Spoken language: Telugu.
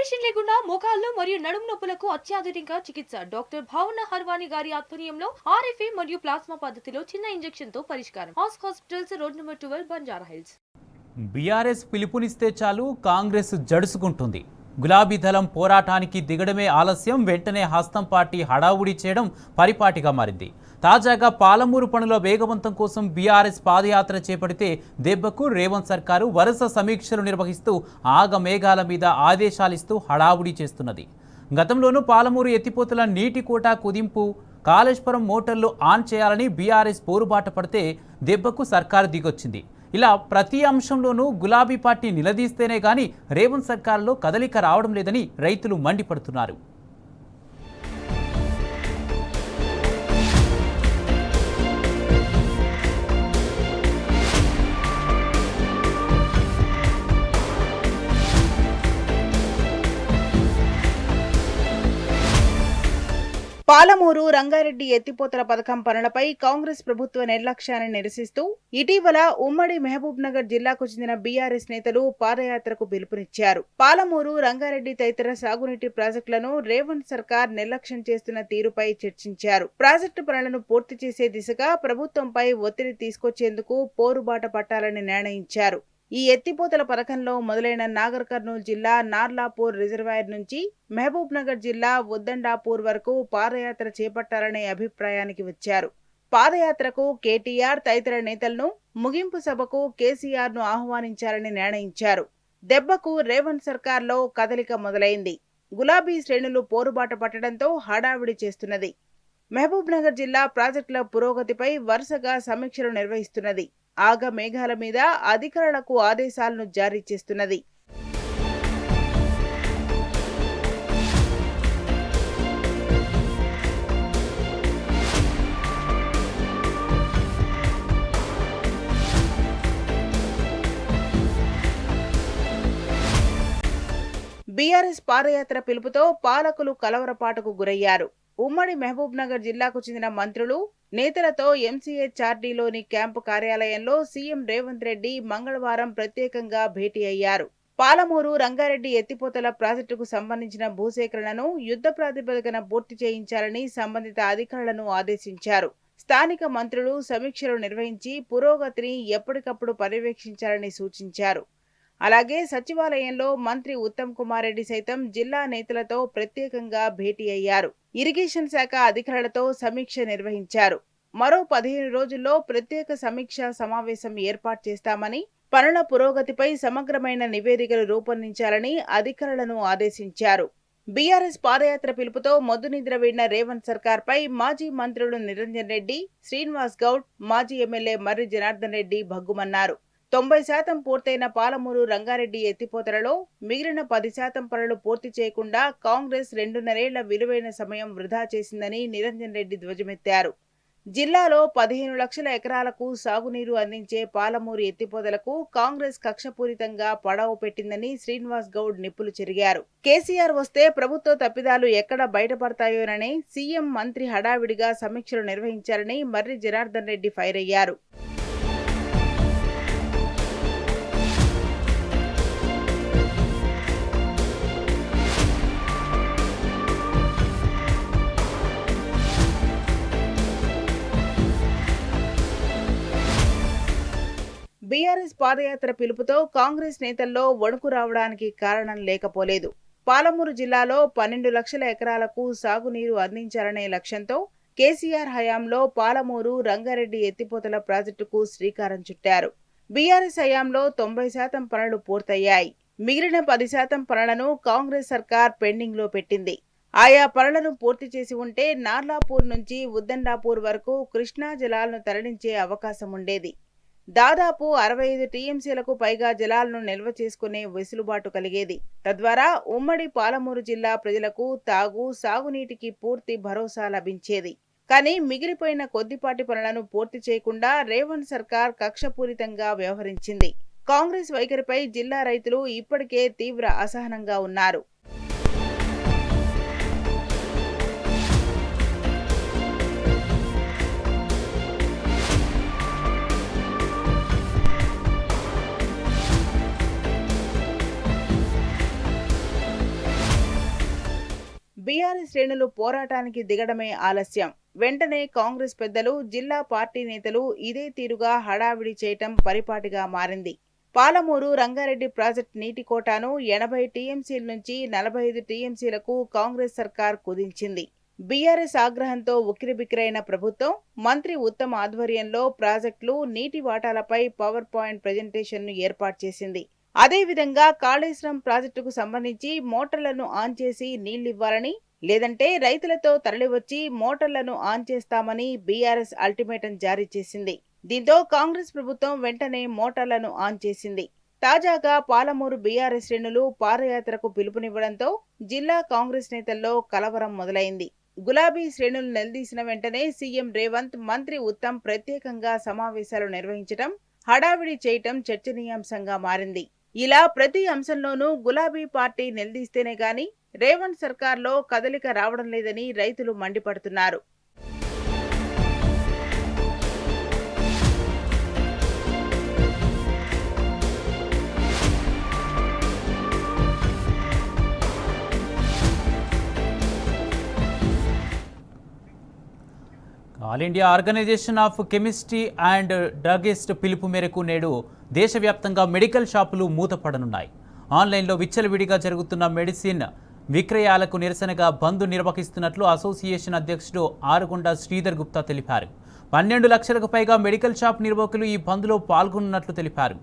ఆపరేషన్ లేకుండా మోకాళ్లు మరియు నడుము నొప్పులకు అత్యాధునిక చికిత్స డాక్టర్ భావన హర్వాణి గారి ఆధ్వర్యంలో ఆర్ఎఫ్ఏ మరియు ప్లాస్మా పద్ధతిలో చిన్న ఇంజెక్షన్ తో పరిష్కారం. Hospitals road number 12 Banjara Hills. BRS పిలుపునిస్తే చాలు కాంగ్రెస్ జడుసుకుంటుంది. గులాబీ దళం పోరాటానికి దిగడమే ఆలస్యం, వెంటనే హస్తం పార్టీ హడావుడి చేయడం పరిపాటిగా మారింది. తాజాగా పాలమూరు పనుల వేగవంతం కోసం బీఆర్ఎస్ పాదయాత్ర చేపడితే దెబ్బకు రేవంత్ సర్కారు వరుస సమీక్షలు నిర్వహిస్తూ ఆగమేఘాల మీద ఆదేశాలిస్తూ హడావుడి చేస్తున్నది. గతంలోనూ పాలమూరు ఎత్తిపోతల నీటి కోటా కుదింపు, కాళేశ్వరం మోటార్లు ఆన్ చేయాలని బీఆర్ఎస్ పోరుబాట పడితే దెబ్బకు సర్కారు దిగొచ్చింది. ఇలా ప్రతి అంశంలోనూ గులాబీ పార్టీ నిలదీస్తేనే గానీ రేవంత్ సర్కారులో కదలిక రావడం లేదని రైతులు మండిపడుతున్నారు. పాలమూరు రంగారెడ్డి ఎత్తిపోతల పథకం పనులపై కాంగ్రెస్ ప్రభుత్వ నిర్లక్ష్యాన్ని నిరసిస్తూ ఇటీవల ఉమ్మడి మహబూబ్ నగర్ జిల్లాకు చెందిన బీఆర్ఎస్ నేతలు పాదయాత్రకు పిలుపునిచ్చారు. పాలమూరు రంగారెడ్డి తదితర సాగునీటి ప్రాజెక్టులను రేవంత్ సర్కార్ నిర్లక్ష్యం చేస్తున్న తీరుపై చర్చించారు. ప్రాజెక్టు పనులను పూర్తి చేసే దిశగా ప్రభుత్వంపై ఒత్తిడి తీసుకొచ్చేందుకు పోరుబాట పట్టాలని నిర్ణయించారు. ఈ ఎత్తిపోతల పథకంలో మొదలైన నాగర్ కర్నూలు జిల్లా నార్లాపూర్ రిజర్వాయర్ నుంచి మహబూబ్ నగర్ జిల్లా ఉద్దండాపూర్ వరకు పాదయాత్ర చేపట్టాలనే అభిప్రాయానికి వచ్చారు. పాదయాత్రకు కేటీఆర్ తదితర నేతలను, ముగింపు సభకు కేసీఆర్ ను ఆహ్వానించాలని నిర్ణయించారు. దెబ్బకు రేవంత్ సర్కార్లో కదలిక మొదలైంది. గులాబీ శ్రేణులు పోరుబాట పట్టడంతో హడావిడి చేస్తున్నది. మహబూబ్ నగర్ జిల్లా ప్రాజెక్టుల పురోగతిపై వరుసగా సమీక్షలు నిర్వహిస్తున్నది. ఆగమేఘాల మీద అధికారులకు ఆదేశాలను జారీ చేస్తున్నది. బీఆర్ఎస్ పాదయాత్ర పిలుపుతో పాలకులు కలవరపాటుకు గురయ్యారు. ఉమ్మడి మహబూబ్ నగర్ జిల్లాకు చెందిన మంత్రులు, నేతలతో ఎంసీహెచ్ఆర్డీలోని క్యాంపు కార్యాలయంలో సీఎం రేవంత్ రెడ్డి మంగళవారం ప్రత్యేకంగా భేటీ అయ్యారు. పాలమూరు రంగారెడ్డి ఎత్తిపోతల ప్రాజెక్టుకు సంబంధించిన భూసేకరణను యుద్ధ ప్రాతిపదికన పూర్తి చేయించాలని సంబంధిత అధికారులను ఆదేశించారు. స్థానిక మంత్రులు సమీక్షలు నిర్వహించి పురోగతిని ఎప్పటికప్పుడు పర్యవేక్షించాలని సూచించారు. అలాగే సచివాలయంలో మంత్రి ఉత్తమ్ కుమార్ రెడ్డి సైతం జిల్లా నేతలతో ప్రత్యేకంగా భేటీ అయ్యారు. ఇరిగేషన్ శాఖ అధికారులతో సమీక్ష నిర్వహించారు. మరో 15 రోజుల్లో ప్రత్యేక సమీక్షా సమావేశం ఏర్పాటు చేస్తామని, పనుల పురోగతిపై సమగ్రమైన నివేదికలు రూపొందించాలని అధికారులను ఆదేశించారు. బీఆర్ఎస్ పాదయాత్ర పిలుపుతో మొద్దు నిద్ర వీడిన రేవంత్ సర్కార్పై మాజీ మంత్రులు నిరంజన్ రెడ్డి, శ్రీనివాస్ గౌడ్, మాజీ ఎమ్మెల్యే మర్రి జనార్దన్ రెడ్డి భగ్గుమన్నారు. 90% పూర్తయిన పాలమూరు రంగారెడ్డి ఎత్తిపోతలలో మిగిలిన 10% పనులు పూర్తి చేయకుండా కాంగ్రెస్ 2.5 ఏళ్ల విలువైన సమయం వృధా చేసిందని నిరంజన్ రెడ్డి ధ్వజమెత్తారు. జిల్లాలో 15 లక్షల ఎకరాలకు సాగునీరు అందించే పాలమూరు ఎత్తిపోతలకు కాంగ్రెస్ కక్షపూరితంగా పడవ పెట్టిందని శ్రీనివాస్ గౌడ్ నిప్పులు చెరిగారు. కేసీఆర్ వస్తే ప్రభుత్వ తప్పిదాలు ఎక్కడ బయటపడతాయోనని సీఎం, మంత్రి హడావిడిగా సమీక్షలు నిర్వహించారని మర్రి జనార్దన్ రెడ్డి ఫైర్ అయ్యారు. బీఆర్ఎస్ పాదయాత్ర పిలుపుతో కాంగ్రెస్ నేతల్లో వణుకు రావడానికి కారణం లేకపోలేదు. పాలమూరు జిల్లాలో 12 లక్షల ఎకరాలకు సాగునీరు అందించాలనే లక్ష్యంతో కేసీఆర్ హయాంలో పాలమూరు రంగారెడ్డి ఎత్తిపోతల ప్రాజెక్టుకు శ్రీకారం చుట్టారు. బీఆర్ఎస్ హయాంలో 90% పనులు పూర్తయ్యాయి. మిగిలిన 10% పనులను కాంగ్రెస్ సర్కార్ పెండింగ్ లో పెట్టింది. ఆయా పనులను పూర్తి చేసి ఉంటే నార్లాపూర్ నుంచి ఉద్దండాపూర్ వరకు కృష్ణా జలాలను తరలించే అవకాశం ఉండేది. దాదాపు 65 టీఎంసీలకు పైగా జలాలను నిల్వ చేసుకునే వెసులుబాటు కలిగేది. తద్వారా ఉమ్మడి పాలమూరు జిల్లా ప్రజలకు సాగునీటికి పూర్తి భరోసా లభించేది. కానీ మిగిలిపోయిన కొద్దిపాటి పనులను పూర్తి చేయకుండా రేవంత్ సర్కార్ కక్షపూరితంగా వ్యవహరించింది. కాంగ్రెస్ వైఖరిపై జిల్లా రైతులు ఇప్పటికే తీవ్ర అసహనంగా ఉన్నారు. బీఆర్ఎస్ శ్రేణులు పోరాటానికి దిగడమే ఆలస్యం. వెంటనే కాంగ్రెస్ పెద్దలు, జిల్లా పార్టీ నేతలు ఇదే తీరుగా హడావిడి చేయటం పరిపాటిగా మారింది. పాలమూరు రంగారెడ్డి ప్రాజెక్టు నీటి కోటాను 80 టీఎంసీల నుంచి 45 టీఎంసీలకు కాంగ్రెస్ సర్కార్ కుదించింది. బీఆర్ఎస్ ఆగ్రహంతో ఉక్కిరిబిక్కిరైన ప్రభుత్వం మంత్రి ఉత్తమ్ ఆధ్వర్యంలో ప్రాజెక్టులు, నీటి వాటాలపై పవర్ పాయింట్ ప్రెజెంటేషన్ను ఏర్పాటు చేసింది. అదేవిధంగా కాళేశ్వరం ప్రాజెక్టుకు సంబంధించి మోటార్లను ఆన్ చేసి నీళ్లివ్వాలని, లేదంటే రైతులతో తరలివచ్చి మోటార్లను ఆన్ చేస్తామని బీఆర్ఎస్ అల్టిమేటం జారీ చేసింది. దీంతో కాంగ్రెస్ ప్రభుత్వం వెంటనే మోటార్లను ఆన్ చేసింది. తాజాగా పాలమూరు బీఆర్ఎస్ శ్రేణులు పాదయాత్రకు పిలుపునివ్వడంతో జిల్లా కాంగ్రెస్ నేతల్లో కలవరం మొదలైంది. గులాబీ శ్రేణులు నిలదీసిన వెంటనే సీఎం రేవంత్, మంత్రి ఉత్తమ్ ప్రత్యేకంగా సమావేశాలు నిర్వహించడం, హడావిడి చేయటం చర్చనీయాంశంగా మారింది. ఇలా ప్రతి అంశంలోనూ గులాబీ పార్టీ నిలదీస్తేనే గాని రేవంత్ సర్కార్లో కదలిక రావడం లేదని రైతులు మండిపడుతున్నారు. All India organisation of chemistry and druggist పిలుపు మేరకు నేడు దేశవ్యాప్తంగా మెడికల్ షాపులు మూతపడనున్నాయి. ఆన్లైన్లో విచ్చలవిడిగా జరుగుతున్న మెడిసిన్ విక్రయాలకు నిరసనగా బంద్ నిర్వహిస్తున్నట్లు అసోసియేషన్ అధ్యక్షుడు ఆరుగొండ శ్రీధర్ గుప్తా తెలిపారు. 12 లక్షలకు పైగా మెడికల్ షాప్ నిర్వాహకులు ఈ బంద్లో పాల్గొన్నట్లు తెలిపారు.